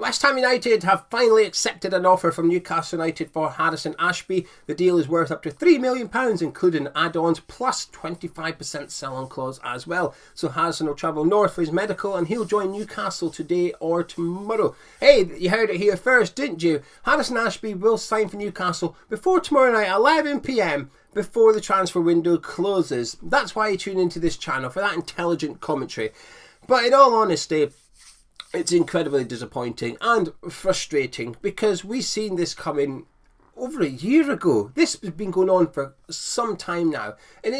West Ham United have finally accepted an offer from Newcastle United for Harrison Ashby. The deal is worth up to £3 million, including add-ons, plus 25% sell-on clause as well. So Harrison will travel north for his medical and he'll join Newcastle today or tomorrow. Hey, you heard it here first, didn't you? Harrison Ashby will sign for Newcastle before tomorrow night, 11 p.m, before the transfer window closes. That's why you tune into this channel, for that intelligent commentary. But in all honesty, it's incredibly disappointing and frustrating because we've seen this coming over a year ago. This has been going on for some time now, and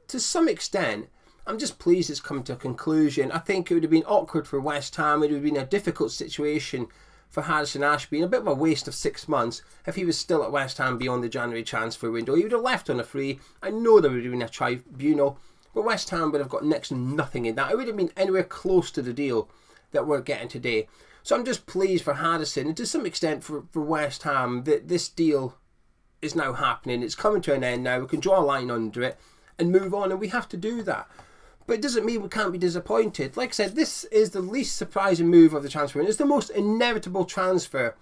to some extent I'm just pleased it's come to a conclusion. I think it would have been awkward for West Ham. It would have been a difficult situation for Harrison Ashby and a bit of a waste of 6 months if he was still at West Ham beyond the January transfer window. He would have left on a free. I know there would have been a tribunal, but West Ham would have got next to nothing in that. It would have been anywhere close to the deal that we're getting today. So I'm just pleased for Harrison and to some extent for West Ham that this deal is now happening. It's coming to an end now. We can draw a line under it and move on, and we have to do that. But it doesn't mean we can't be disappointed. Like I said, this is the least surprising move of the transfer window. It's the most inevitable transfer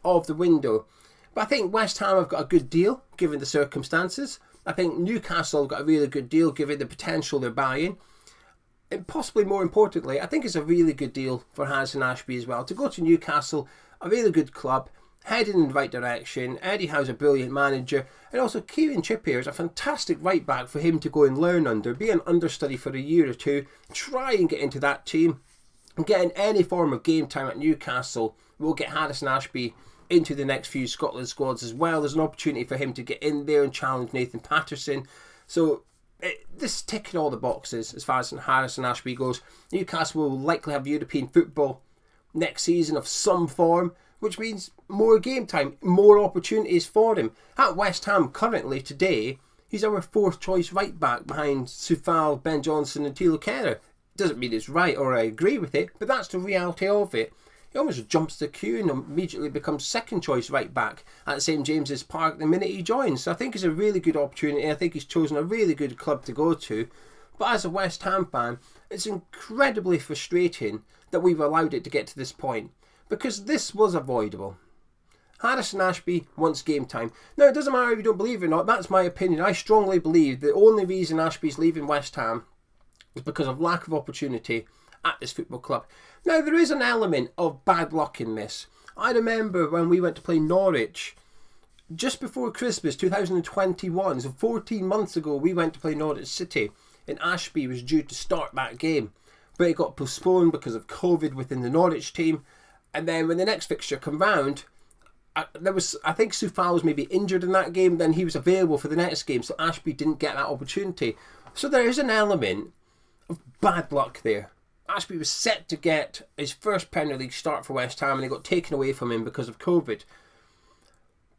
of the window. But I think West Ham have got a good deal given the circumstances. I think Newcastle have got a really good deal given the potential they're buying. And possibly more importantly, I think it's a really good deal for Harrison Ashby as well. To go to Newcastle, a really good club, heading in the right direction. Eddie Howe's a brilliant manager. And also Kieran Trippier is a fantastic right back for him to go and learn under. Be an understudy for a year or two. Try and get into that team. And getting any form of game time at Newcastle will get Harrison Ashby into the next few Scotland squads as well. There's an opportunity for him to get in there and challenge Nathan Patterson. So this is ticking all the boxes as far as Harrison Ashby goes. Newcastle will likely have European football next season of some form, which means more game time, more opportunities for him. At West Ham currently today, he's our fourth choice right back behind Soufal, Ben Johnson and Thilo Kehrer. Doesn't mean it's right or I agree with it, but that's the reality of it. He almost jumps the queue and immediately becomes second choice right back at St James's Park the minute he joins. So I think it's a really good opportunity. I think he's chosen a really good club to go to. But as a West Ham fan, it's incredibly frustrating that we've allowed it to get to this point, because this was avoidable. Harrison Ashby wants game time. Now, it doesn't matter if you don't believe it or not. That's my opinion. I strongly believe the only reason Ashby's leaving West Ham is because of lack of opportunity at this football club. Now, there is an element of bad luck in this. I remember when we went to play Norwich just before Christmas 2021, so 14 months ago, we went to play Norwich City and Ashby was due to start that game, but it got postponed because of COVID within the Norwich team. And then when the next fixture came round, I think Soufal was maybe injured in that game, then he was available for the next game, so Ashby didn't get that opportunity. So there is an element of bad luck there. Ashby was set to get his first Premier League start for West Ham and it got taken away from him because of COVID.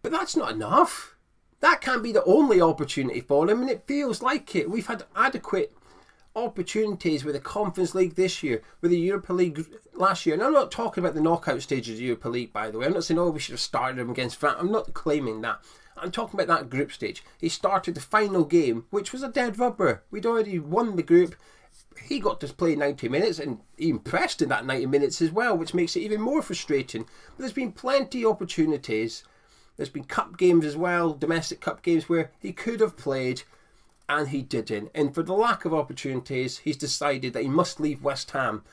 But that's not enough. That can't be the only opportunity for him, and it feels like it. We've had adequate opportunities with the Conference League this year, with the Europa League last year. And I'm not talking about the knockout stages of the Europa League, by the way. I'm not saying, oh, we should have started him against France. I'm not claiming that. I'm talking about that group stage. He started the final game, which was a dead rubber. We'd already won the group. He got to play 90 minutes and he impressed in that 90 minutes as well, which makes it even more frustrating. But there's been plenty of opportunities. There's been cup games as well, domestic cup games, where he could have played and he didn't. And for the lack of opportunities, he's decided that he must leave West Ham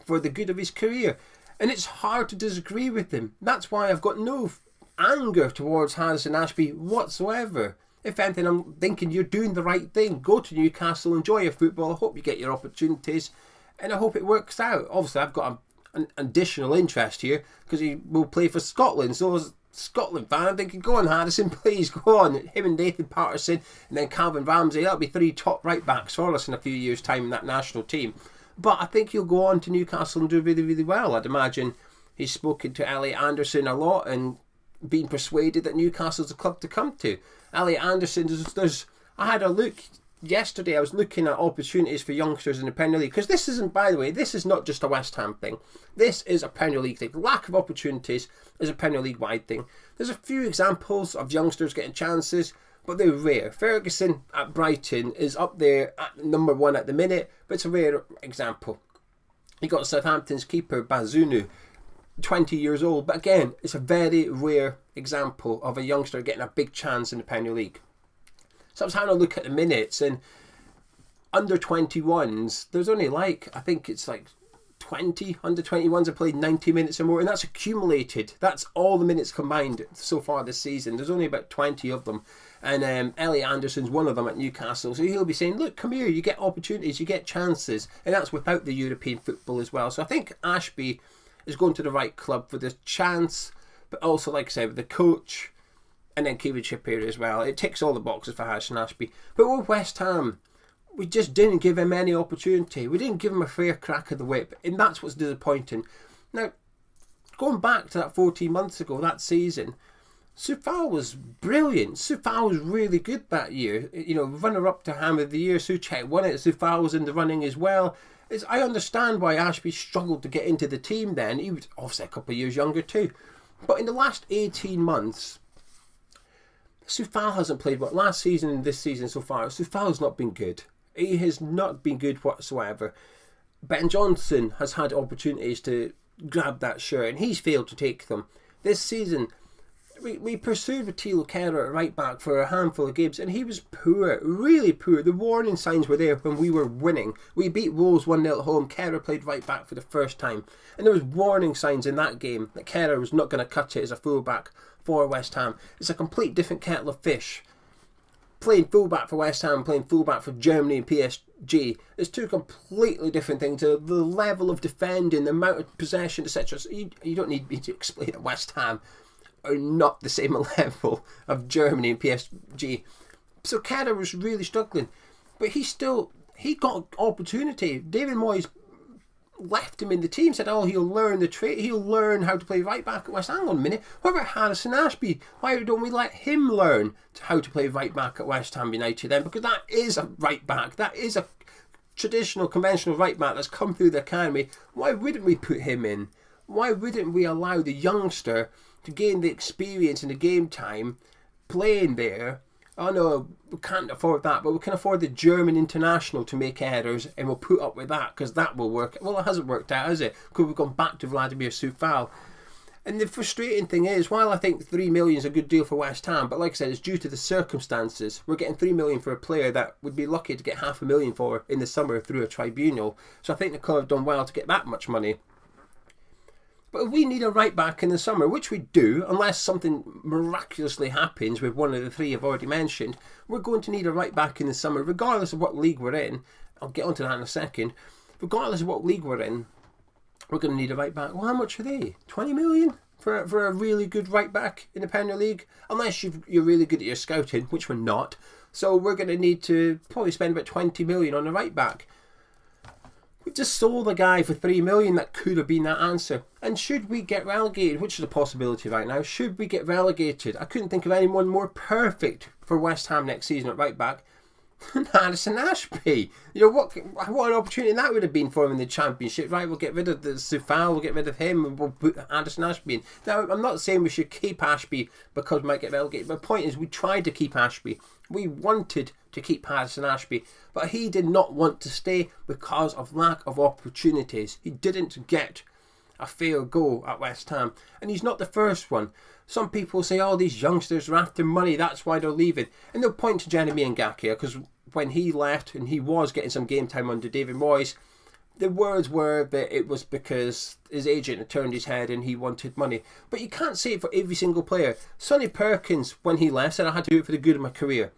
for the good of his career. And it's hard to disagree with him. That's why I've got no anger towards Harrison Ashby whatsoever. If anything, I'm thinking you're doing the right thing. Go to Newcastle, enjoy your football. I hope you get your opportunities and I hope it works out. Obviously, I've got an additional interest here because he will play for Scotland. So as a Scotland fan, I'm thinking, go on Harrison, please, go on. Him and Nathan Patterson and then Calvin Ramsey, that'll be 3 top right backs for us in a few years' time in that national team. But I think he'll go on to Newcastle and do really, really well. I'd imagine he's spoken to Elliot Anderson a lot and been persuaded that Newcastle's a club to come to. Elliot Anderson, I had a look yesterday. I was looking at opportunities for youngsters in the Premier League, because this isn't, by the way, this is not just a West Ham thing. This is a Premier League thing. Lack of opportunities is a Premier League wide thing. There's a few examples of youngsters getting chances, but they're rare. Ferguson at Brighton is up there at number 1 at the minute, but it's a rare example. You got Southampton's keeper Bazunu. 20 years old. But again, it's a very rare example of a youngster getting a big chance in the Premier League. So I was having a look at the minutes, and under 21s, there's only like, I think it's like 20 under 21s have played 90 minutes or more, and that's accumulated. That's all the minutes combined so far this season. There's only about 20 of them, and Elliot Anderson's one of them at Newcastle, so he'll be saying, look, come here, you get opportunities, you get chances, and that's without the European football as well. So I think Ashby is going to the right club for this chance, but also, like I said, with the coach and then Kieran Trippier as well. It ticks all the boxes for Harrison Ashby. But with West Ham, we just didn't give him any opportunity. We didn't give him a fair crack of the whip, and that's what's disappointing. Now, going back to that 14 months ago, that season, Soufal was brilliant. Soufal was really good that year. You know, runner-up to Ham of the Year. Souček won it. Soufal was in the running as well. I understand why Ashby struggled to get into the team then. He was obviously a couple of years younger too. But in the last 18 months, Soufal hasn't played well. Last season and this season so far, Soufal's not been good. He has not been good whatsoever. Ben Johnson has had opportunities to grab that shirt, and he's failed to take them. This season, we pursued Attilo Kehrer at right back for a handful of games, and he was poor, really poor. The warning signs were there when we were winning. We beat Wolves 1-0 at home. Kehrer played right back for the first time, and there was warning signs in that game that Kehrer was not going to cut it as a fullback for West Ham. It's a complete different kettle of fish. Playing fullback for West Ham, playing fullback for Germany and PSG, it's two completely different things. The level of defending, the amount of possession, etc. So you don't need me to explain that West Ham are not the same level of Germany and PSG. So Kehrer was really struggling, but he got opportunity. David Moyes left him in the team, said, oh, he'll learn the trade, he'll learn how to play right back at West Ham. Hang on a minute, what about Harrison Ashby? Why don't we let him learn how to play right back at West Ham United then? Because that is a right back, that is a traditional, conventional right back that's come through the academy. Why wouldn't we put him in? Why wouldn't we allow the youngster to gain the experience and the game time playing there? Oh no, we can't afford that, but we can afford the German international to make errors, and we'll put up with that because that will work. Well, it hasn't worked out, has it? Because we've gone back to Vladimir Soufal. And the frustrating thing is, while I think 3 million is a good deal for West Ham, but like I said, it's due to the circumstances. We're getting 3 million for a player that would be lucky to get $500,000 for in the summer through a tribunal. So I think the club have done well to get that much money. But if we need a right back in the summer, which we do, unless something miraculously happens with one of the three I've already mentioned, we're going to need a right back in the summer, regardless of what league we're in. I'll get onto that in a second. Regardless of what league we're in, we're going to need a right back. Well, how much are they? 20 million for a really good right back in the Premier League? Unless you're really good at your scouting, which we're not. So we're going to need to probably spend about 20 million on a right back. We just sold a guy for 3 million that could have been that answer. And should we get relegated, which is a possibility right now, should we get relegated, I couldn't think of anyone more perfect for West Ham next season at right back than Harrison Ashby. You know, what an opportunity that would have been for him in the Championship. Right, we'll get rid of the Soufal, we'll get rid of him, and we'll put Harrison Ashby in. Now, I'm not saying we should keep Ashby because we might get relegated. My point is, we tried to keep Ashby. We wanted to keep Harrison Ashby, but he did not want to stay because of lack of opportunities. He didn't get a fair go at West Ham, and he's not the first one. Some people say, oh, these youngsters are after money, that's why they're leaving. And they'll point to Jeremy Ngakia, because when he left and he was getting some game time under David Moyes, the words were that it was because his agent had turned his head and he wanted money. But you can't say it for every single player. Sonny Perkins, when he left, said I had to do it for the good of my career.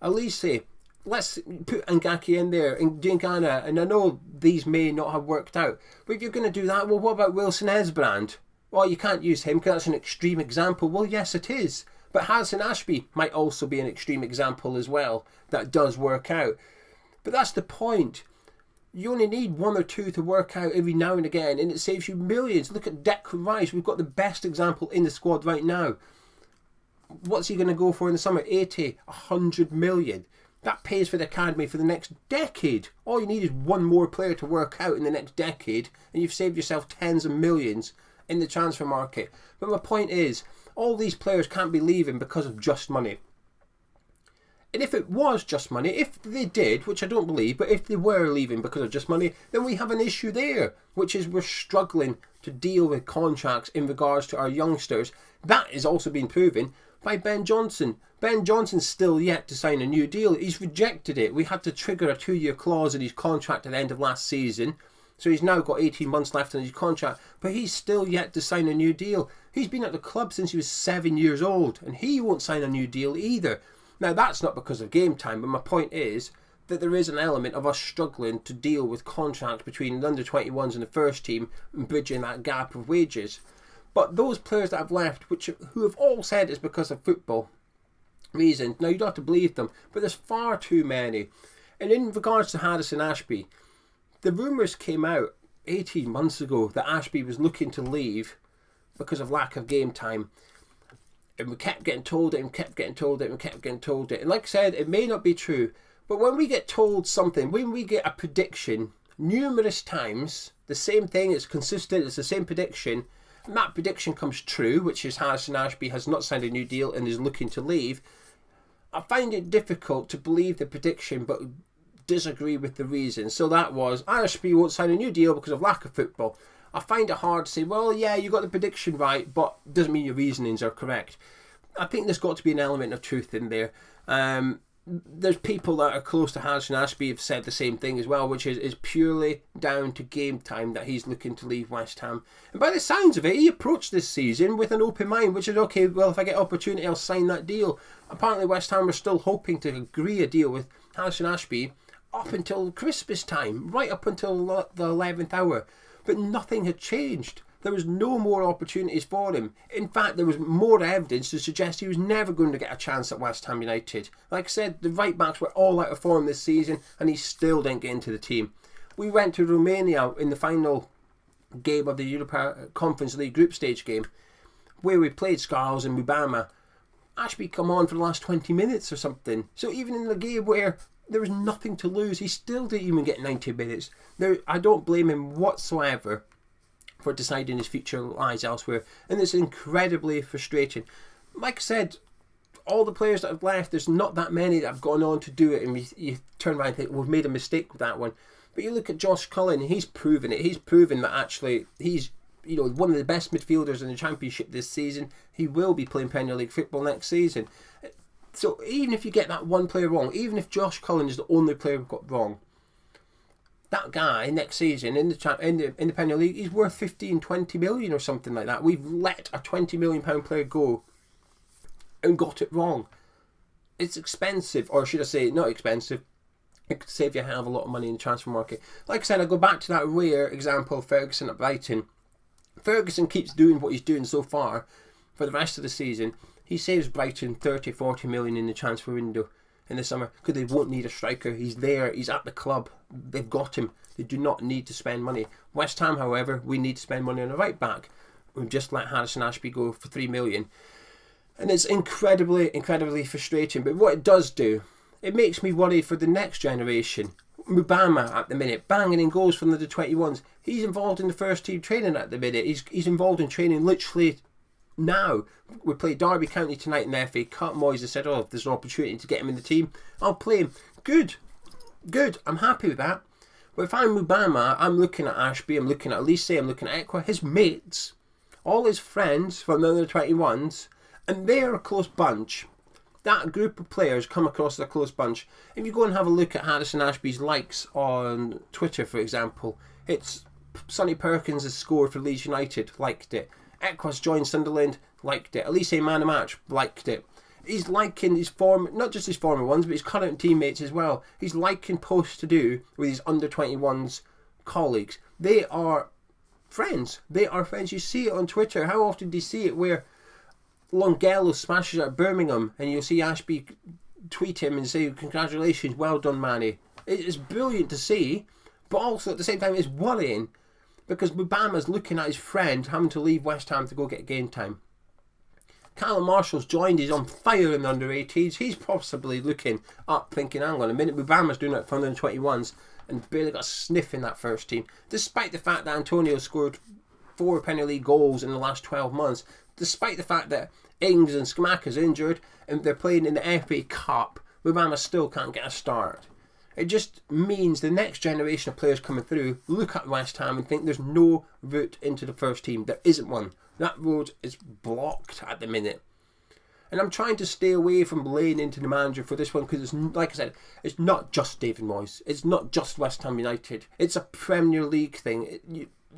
At least say, let's put Ngakia in there and Diangana, and I know these may not have worked out, but if you're going to do that, well, what about Wilson Esbrand? Well, you can't use him because that's an extreme example. Well, yes, it is. But Harrison Ashby might also be an extreme example as well. That does work out. But that's the point. You only need one or two to work out every now and again, and it saves you millions. Look at Declan Rice. We've got the best example in the squad right now. What's he going to go for in the summer? 80, 100 million. That pays for the academy for the next decade. All you need is one more player to work out in the next decade, and you've saved yourself tens of millions in the transfer market. But my point is, all these players can't be leaving because of just money. And if it was just money, if they did, which I don't believe, but if they were leaving because of just money, then we have an issue there, which is we're struggling to deal with contracts in regards to our youngsters. That is also being proven by Ben Johnson. Ben Johnson's still yet to sign a new deal. He's rejected it. We had to trigger a 2-year clause in his contract at the end of last season. So he's now got 18 months left on his contract, but he's still yet to sign a new deal. He's been at the club since he was 7 years old, and he won't sign a new deal either. Now, that's not because of game time, but my point is that there is an element of us struggling to deal with contracts between the under-21s and the first team and bridging that gap of wages. But those players that have left, who have all said it's because of football reasons, now you don't have to believe them, but there's far too many. And in regards to Harrison Ashby, the rumours came out 18 months ago that Ashby was looking to leave because of lack of game time. And we kept getting told it and kept getting told it and kept getting told it. And like I said, it may not be true. But when we get told something, when we get a prediction numerous times, the same thing, it's consistent, it's the same prediction, and that prediction comes true, which is Harrison Ashby has not signed a new deal and is looking to leave, I find it difficult to believe the prediction but disagree with the reason. So that was, Ashby won't sign a new deal because of lack of football. I find it hard to say, well, yeah, you got the prediction right, but doesn't mean your reasonings are correct. I think there's got to be an element of truth in there. There's people that are close to Harrison Ashby have said the same thing as well, which is purely down to game time that he's looking to leave West Ham. And by the sounds of it, he approached this season with an open mind, which is, okay, well, if I get opportunity, I'll sign that deal. Apparently West Ham are still hoping to agree a deal with Harrison Ashby up until Christmas time, right up until the 11th hour. But nothing had changed. There was no more opportunities for him. In fact, there was more evidence to suggest he was never going to get a chance at West Ham United. Like I said, the right backs were all out of form this season and he still didn't get into the team. We went to Romania in the final game of the Europa Conference League group stage game where we played Scarles and Mubama. Ashby come on for the last 20 minutes or something. So even in the game where there was nothing to lose, he still didn't even get 90 minutes. Now, I don't blame him whatsoever for deciding his future lies elsewhere, and it's incredibly frustrating. Like I said, all the players that have left, there's not that many that have gone on to do it, and you turn around and think, we've made a mistake with that one. But you look at Josh Cullen, he's proven it. He's proven that actually he's one of the best midfielders in the Championship this season. He will be playing Premier League football next season. So even if you get that one player wrong, even if Josh Cullen is the only player we've got wrong, that guy next season in the Premier League, he's worth 15, 20 million or something like that. We've let a £20 million player go and got it wrong. It's expensive, or should I say not expensive. It could save you a hell of a lot of money in the transfer market. Like I said, I go back to that rare example of Ferguson at Brighton. Ferguson keeps doing what he's doing so far for the rest of the season. He saves Brighton 30, 40 million in the transfer window in the summer because they won't need a striker. He's there, he's at the club, they've got him. They do not need to spend money. West Ham, however, we need to spend money on a right back. We've just let Harrison Ashby go for 3 million. And it's incredibly frustrating. But what it does do, it makes me worried for the next generation. Mubama at the minute, banging in goals from the 21s. He's involved in the first team training at the minute. He's involved in training literally now. We play Derby County tonight in the FA Cup. Moyes has said, if there's an opportunity to get him in the team, I'll play him. Good. I'm happy with that. But if I'm Mubama, I'm looking at Ashby, I'm looking at Elise, I'm looking at Ekwa, his mates, all his friends from the under 21s, and they're a close bunch. That group of players come across as a close bunch. If you go and have a look at Harrison Ashby's likes on Twitter, for example, it's Sonny Perkins has scored for Leeds United, liked it. Ekwa's joined Sunderland, liked it. Elise man of match, liked it. He's liking his not just his former ones, but his current teammates as well. He's liking posts to do with his under 21s colleagues. They are friends. You see it on Twitter. How often do you see it where Longello smashes at Birmingham and you'll see Ashby tweet him and say, congratulations, well done, Manny. It's brilliant to see, but also at the same time it's worrying because Mubama's looking at his friend having to leave West Ham to go get game time. Callum Marshall's joined, he's on fire in the under-18s. He's possibly looking up thinking, hang on a minute, Mubama's doing it for the under-21s and barely got a sniff in that first team. Despite the fact that Antonio scored 4 Premier League goals in the last 12 months, despite the fact that Ings and Skamaka's injured and they're playing in the FA Cup Obama still can't get a start. It just means the next generation of players coming through look at West Ham and think there's no route into the first team. There isn't one. That road is blocked at the minute. And I'm trying to stay away from laying into the manager for this one because, like I said, it's not just David Moyes. It's not just West Ham United. It's a Premier League thing.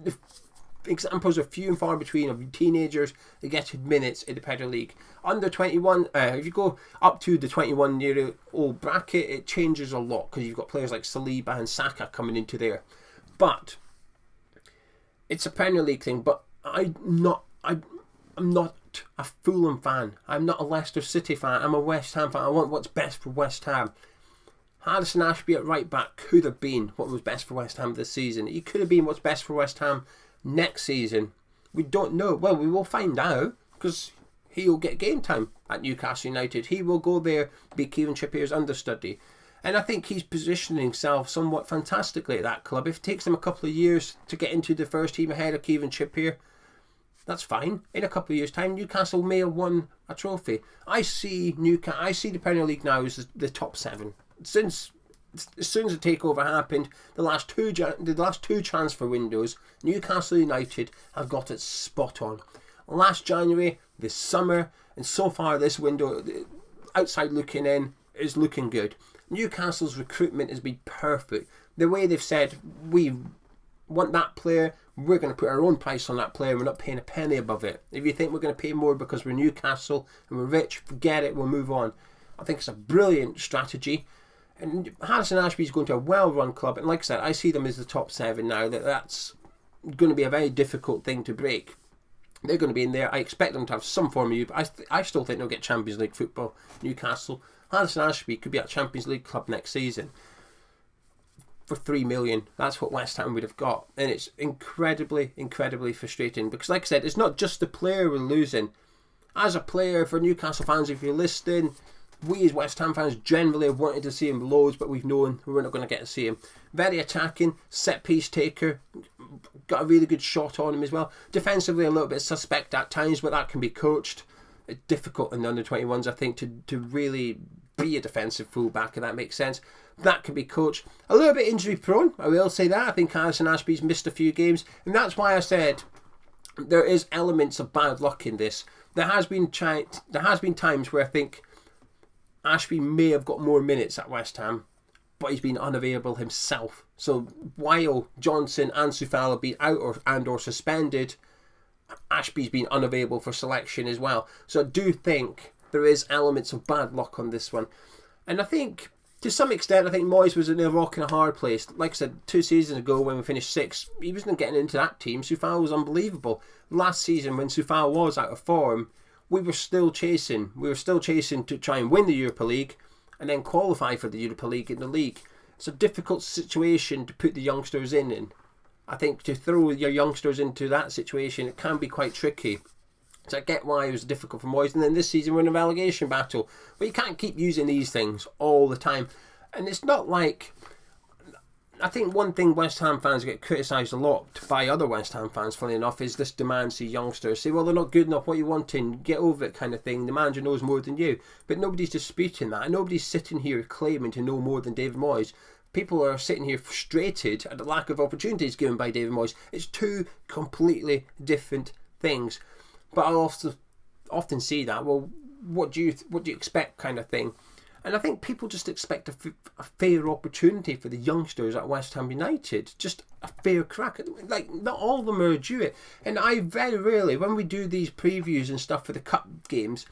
The examples are few and far between of teenagers that get minutes in the Premier League. Under 21, if you go up to the 21-year-old bracket, it changes a lot because you've got players like Saliba and Saka coming into there. But it's a Premier League thing. But I'm not a Fulham fan. I'm not a Leicester City fan. I'm a West Ham fan. I want what's best for West Ham. Harrison Ashby at right back could have been what was best for West Ham this season. He could have been what's best for West Ham next season. We don't know. Well, we will find out because he'll get game time at Newcastle United. He will go there, be Kieran Trippier's understudy. And I think he's positioning himself somewhat fantastically at that club. If it takes him a couple of years to get into the first team ahead of Kieran Trippier, that's fine. In a couple of years' time, Newcastle may have won a trophy. I see the Premier League now as the top 7. As soon as the takeover happened, the last two transfer windows, Newcastle United have got it spot on. Last January, this summer, and so far this window, outside looking in, is looking good. Newcastle's recruitment has been perfect. The way they've said, we want that player, we're going to put our own price on that player, we're not paying a penny above it. If you think we're going to pay more because we're Newcastle and we're rich, forget it, we'll move on. I think it's a brilliant strategy. And Harrison Ashby is going to a well-run club, and like I said, I see them as the top 7 now. That's going to be a very difficult thing to break. They're going to be in there. I expect them to have some form of youth. I still think they'll get Champions League football. Newcastle. Harrison Ashby could be at Champions League club next season for 3 million. That's what West Ham would have got, and it's incredibly frustrating because, like I said, it's not just the player we're losing. As a player, for Newcastle fans, if you're listening, we as West Ham fans generally have wanted to see him loads, but we've known we're not going to get to see him. Very attacking, set piece taker, got a really good shot on him as well. Defensively a little bit suspect at times, but that can be coached. It's difficult in the under-21s, I think, to really be a defensive fullback, if that makes sense. That can be coached. A little bit injury prone, I will say that. I think Harrison Ashby's missed a few games, and that's why I said there is elements of bad luck in this. There has been times where I think Ashby may have got more minutes at West Ham, but he's been unavailable himself. So while Johnson and Soufal have been out or suspended, Ashby's been unavailable for selection as well. So I do think there is elements of bad luck on this one. And I think, to some extent, I think Moyes was in a rock and a hard place. Like I said, 2 seasons ago when we finished 6th, he wasn't getting into that team. Soufal was unbelievable. Last season, when Soufal was out of form, we were still chasing. We were still chasing to try and win the Europa League and then qualify for the Europa League in the league. It's a difficult situation to put the youngsters in. I think to throw your youngsters into that situation, it can be quite tricky. So I get why it was difficult for Moyes. And then this season we're in a relegation battle. But you can't keep using these things all the time. And it's not like... I think one thing West Ham fans get criticised a lot by other West Ham fans, funny enough, is this demand to youngsters. Say, well, they're not good enough, what are you wanting? Get over it kind of thing. The manager knows more than you. But nobody's disputing that. And nobody's sitting here claiming to know more than David Moyes. People are sitting here frustrated at the lack of opportunities given by David Moyes. It's 2 completely different things. But I'll often see that, well, what do you expect kind of thing. And I think people just expect a fair opportunity for the youngsters at West Ham United. Just a fair crack. Like, not all of them are due it. And I very rarely, when we do these previews and stuff for the cup games,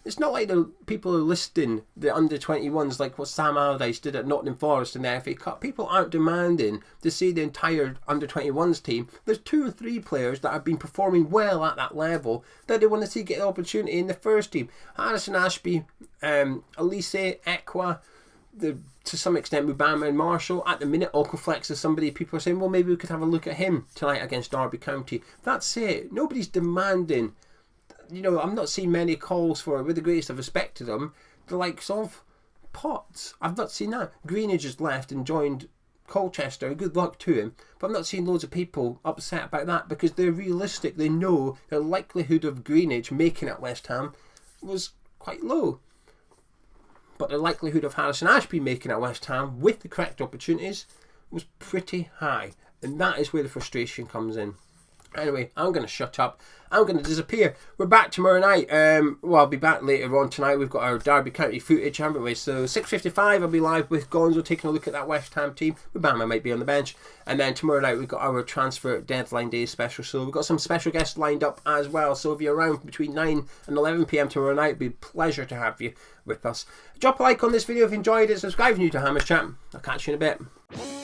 it's not like the people are listing the under-21s like what Sam Allardyce did at Nottingham Forest in the FA Cup. People aren't demanding to see the entire under-21s team. There's 2 or 3 players that have been performing well at that level that they want to see get the opportunity in the first team. Harrison Ashby, Elise, Ekwa, to some extent Mubama and Marshall. At the minute, Okaflex is somebody people are saying, well, maybe we could have a look at him tonight against Derby County. That's it. Nobody's demanding. You know, I'm not seeing many calls for, with the greatest of respect to them, the likes of Potts. I've not seen that. Greenidge has left and joined Colchester. Good luck to him. But I'm not seeing loads of people upset about that because they're realistic. They know the likelihood of Greenidge making it West Ham was quite low. but the likelihood of Harrison Ashby making it at West Ham with the correct opportunities was pretty high, and that is where the frustration comes in. Anyway, I'm going to shut up. I'm going to disappear. We're back tomorrow night. Well, I'll be back later on tonight. We've got our Derby County footage, haven't we? So 6:55, I'll be live with Gonzo taking a look at that West Ham team. Bam, I might be on the bench. And then tomorrow night we've got our transfer deadline day special. So we've got some special guests lined up as well. So if you're around between 9 and 11 p.m. tomorrow night, it'd be a pleasure to have you with us. Drop a like on this video if you enjoyed it. Subscribe if you're new to Hammers Chat. I'll catch you in a bit.